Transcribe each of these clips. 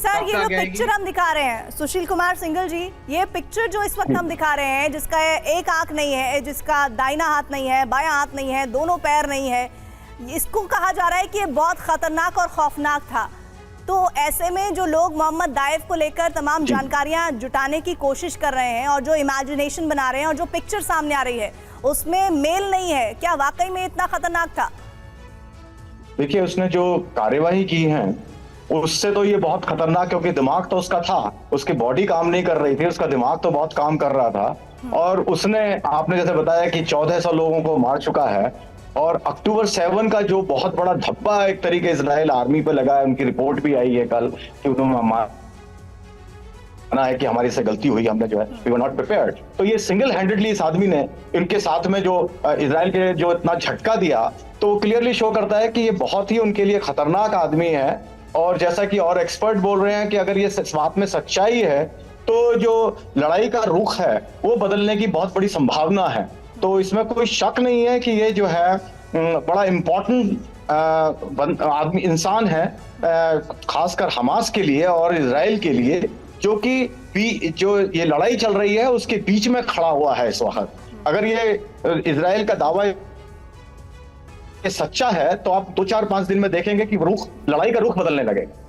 Sir ये जो picture हम दिखा रहे हैं सुशील कुमार सिंघल जी, ये पिक्चर जो इस वक्त हम दिखा रहे हैं, जिसका एक आंख नहीं है, जिसका दाहिना हाथ नहीं है, बायां हाथ नहीं है, दोनों पैर नहीं है, इसको कहा जा रहा है कि ये बहुत खतरनाक और खौफनाक था। तो ऐसे में जो लोग मोहम्मद दाइफ को लेकर तमाम जानकारियां जुटाने की कोशिश कर रहे हैं और जो इमेजिनेशन बना रहे हैं और जो पिक्चर सामने आ रही है उसमें मेल नहीं है, क्या वाकई में इतना खतरनाक था? देखिए, उसने जो कार्यवाही की है उससे तो ये बहुत खतरनाक, क्योंकि दिमाग तो उसका था, उसकी बॉडी काम नहीं कर रही थी, उसका दिमाग तो बहुत काम कर रहा था। और उसने, आपने जैसे बताया कि 1400 लोगों को मार चुका है, और अक्टूबर 7 का जो बहुत बड़ा धब्बा एक तरीके इजराइल आर्मी पे लगा है, उनकी रिपोर्ट भी आई है कल कि उन्होंने माना है कि हमारी से गलती हुई, हमने जो है वी वर नॉट प्रिपेयर्ड। तो ये सिंगल हैंडेडली इस आदमी ने इनके साथ में जो इजराइल के जो इतना झटका दिया, तो क्लियरली शो करता है कि ये बहुत ही उनके लिए खतरनाक आदमी है। और जैसा कि और एक्सपर्ट बोल रहे हैं कि अगर ये इस बात में सच्चाई है तो जो लड़ाई का रुख है वो बदलने की बहुत बड़ी संभावना है। तो इसमें कोई शक नहीं है कि ये जो है बड़ा इम्पोर्टेंट आदमी, इंसान है, खासकर हमास के लिए और इजराइल के लिए, जो कि जो ये लड़ाई चल रही है उसके बीच में खड़ा हुआ है इस वक्त। अगर ये इजराइल का दावा ये सच्चा है तो आप 2-4-5 दिन में देखेंगे कि लड़ाई का रुख बदलने लगेगा।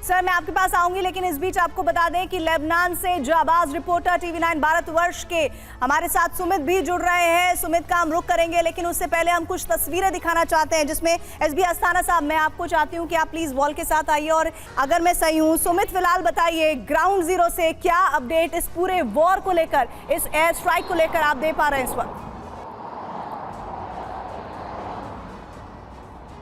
सर मैं आपके पास आऊंगी, लेकिन इस बीच आपको बता दें कि लेबनान से जाबाज रिपोर्टर TV9 भारतवर्ष के हमारे साथ सुमित भी जुड़ रहे हैं। सुमित का हम रुख करेंगे, लेकिन उससे पहले हम कुछ तस्वीरें दिखाना चाहते हैं जिसमें SB अस्थाना साहब, मैं आपको चाहती हूं कि आप प्लीज वॉल के साथ आइए। और अगर मैं सही हूं, सुमित फिलहाल बताइए ग्राउंड जीरो से क्या अपडेट इस पूरे वॉर को लेकर, इस एयर स्ट्राइक को लेकर आप दे पा रहे हैं इस वक्त?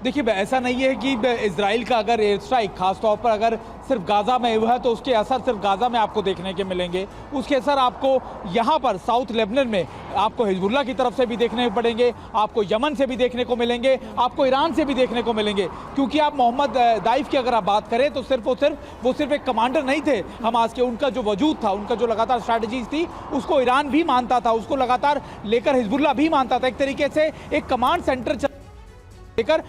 देखिए, ऐसा नहीं है कि इजराइल का अगर एयर स्ट्राइक खासतौर पर अगर सिर्फ गाज़ा में हुआ है तो उसके असर सिर्फ गाज़ा में आपको देखने के मिलेंगे। उसके असर आपको यहाँ पर साउथ लेबनान में आपको हिजबुल्लाह की तरफ से भी देखने पड़ेंगे, आपको यमन से भी देखने को मिलेंगे, आपको ईरान से भी देखने को मिलेंगे। क्योंकि आप मोहम्मद दाइफ की अगर आप बात करें तो वो सिर्फ एक कमांडर नहीं थे हमास के, उनका जो वजूद था, उनका जो लगातार स्ट्रैटेजीज थी उसको ईरान भी मानता था, उसको लगातार लेकर हिजबुल्लाह भी मानता था। एक तरीके से एक कमांड सेंटर लेकर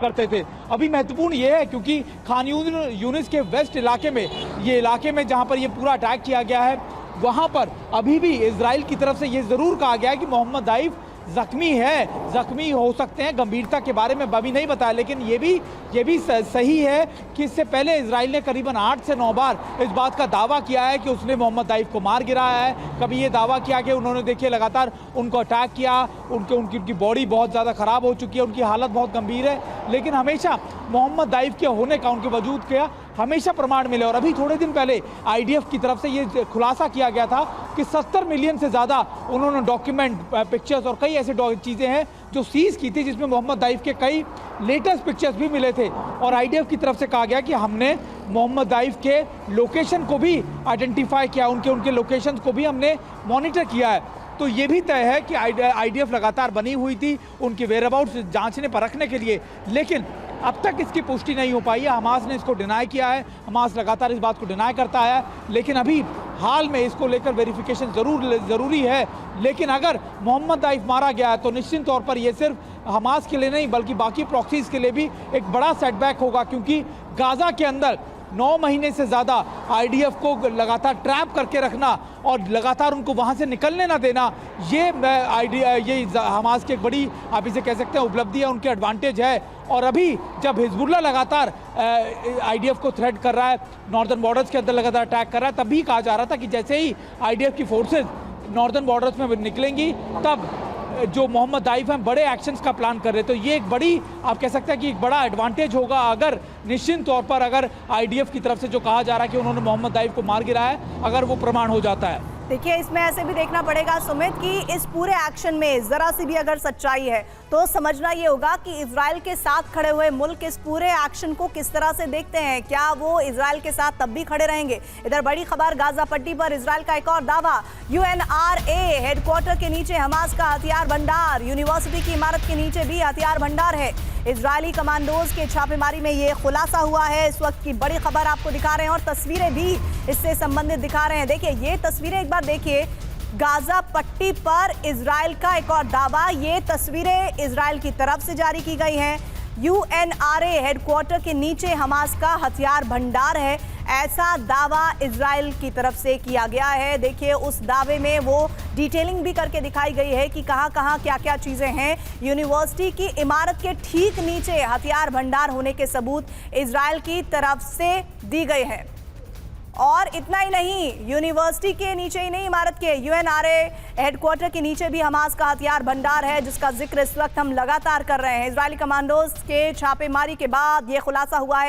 करते थे। अभी महत्वपूर्ण यह है क्योंकि खान यूनिस के वेस्ट इलाके में, ये इलाके में जहां पर ये पूरा अटैक किया गया है, वहां पर अभी भी इजराइल की तरफ से ये जरूर कहा गया है कि मोहम्मद दाइफ जख्मी हो सकते हैं। गंभीरता के बारे में अभी नहीं बताया, लेकिन ये भी सही है कि इससे पहले इजराइल ने करीबन 8 से 9 बार इस बात का दावा किया है कि उसने मोहम्मद दाइफ को मार गिराया है। कभी ये दावा किया कि उन्होंने देखिए लगातार उनको अटैक किया, उनकी बॉडी बहुत ज़्यादा ख़राब हो चुकी है, उनकी हालत बहुत गंभीर है, लेकिन हमेशा मोहम्मद दाइफ के होने का, उनके वजूद का हमेशा प्रमाण मिले। और अभी थोड़े दिन पहले IDF की तरफ से ये खुलासा किया गया था कि 70 मिलियन से ज़्यादा उन्होंने डॉक्यूमेंट, पिक्चर्स और कई ऐसे चीज़ें हैं जो सीज की थी, जिसमें मोहम्मद दाइफ के कई लेटेस्ट पिक्चर्स भी मिले थे। और IDF की तरफ से कहा गया कि हमने मोहम्मद दाइफ के लोकेशन को भी आइडेंटिफाई किया, उनके लोकेशन को भी हमने मॉनिटर किया है। तो ये भी तय है कि IDF लगातार बनी हुई थी उनके वेयरअबाउट्स जांचने परखने के लिए, लेकिन अब तक इसकी पुष्टि नहीं हो पाई है। हमास ने इसको डिनाई किया है, हमास लगातार इस बात को डिनाई करता है, लेकिन अभी हाल में इसको लेकर वेरिफिकेशन ज़रूरी है। लेकिन अगर मोहम्मद दाइफ मारा गया है तो निश्चित तौर पर यह सिर्फ हमास के लिए नहीं बल्कि बाकी प्रॉक्सीज के लिए भी एक बड़ा सेटबैक होगा, क्योंकि गाज़ा के अंदर 9 महीने से ज़्यादा IDF को लगातार ट्रैप करके रखना और लगातार उनको वहाँ से निकलने ना देना, ये हमास की एक बड़ी, आप इसे कह सकते हैं, उपलब्धि है, उनके एडवांटेज है। और अभी जब हिजबुल्लाह लगातार IDF को थ्रेट कर रहा है, नॉर्दर्न बॉर्डर्स के अंदर लगातार अटैक कर रहा है, तब भी कहा जा रहा था कि जैसे ही IDF की फोर्सेज नॉर्दर्न बॉर्डर्स में निकलेंगी तब जो मोहम्मद दाइफ हैं बड़े एक्शंस का प्लान कर रहे हैं। तो ये एक बड़ी, आप कह सकते हैं कि एक बड़ा एडवांटेज होगा अगर निश्चित तौर पर अगर IDF की तरफ से जो कहा जा रहा है कि उन्होंने मोहम्मद दाइफ को मार गिराया है, अगर वो प्रमाण हो जाता है। देखिए, इसमें ऐसे भी देखना पड़ेगा सुमित कि इस पूरे एक्शन में जरा सी भी अगर सच्चाई है तो समझना ये होगा कि इजराइल के साथ खड़े हुए मुल्क इस पूरे एक्शन को किस तरह से देखते हैं। क्या वो इजराइल के साथ तब भी खड़े रहेंगे? इधर बड़ी खबर, गाजा पट्टी पर इजराइल का एक और दावा, UNRA हेडक्वार्टर के नीचे हमास का हथियार भंडार, यूनिवर्सिटी की इमारत के नीचे भी हथियार भंडार है। इजरायली कमांडोज के छापेमारी में ये खुलासा हुआ है। इस वक्त की बड़ी खबर आपको दिखा रहे हैं और तस्वीरें भी इससे संबंधित दिखा रहे हैं। देखिए, ये तस्वीरें एक बार देखिए, गाजा पट्टी पर इजराइल का एक और दावा। ये तस्वीरें इजराइल की तरफ से जारी की गई हैं। UNRWA हेडक्वार्टर के नीचे हमास का हथियार भंडार है, ऐसा दावा इजराइल की तरफ से किया गया है। देखिए उस दावे में वो डिटेलिंग भी करके दिखाई गई है कि कहां कहां क्या क्या चीजें हैं। यूनिवर्सिटी की इमारत के ठीक नीचे हथियार भंडार होने के सबूत इजराइल की तरफ से दी गए हैं। और इतना ही नहीं, यूनिवर्सिटी के नीचे ही नहीं, इमारत के UNRWA हेडक्वार्टर के नीचे भी हमास का हथियार भंडार है, जिसका जिक्र इस वक्त हम लगातार कर रहे हैं। इजरायली कमांडोज के छापेमारी के बाद यह खुलासा हुआ है।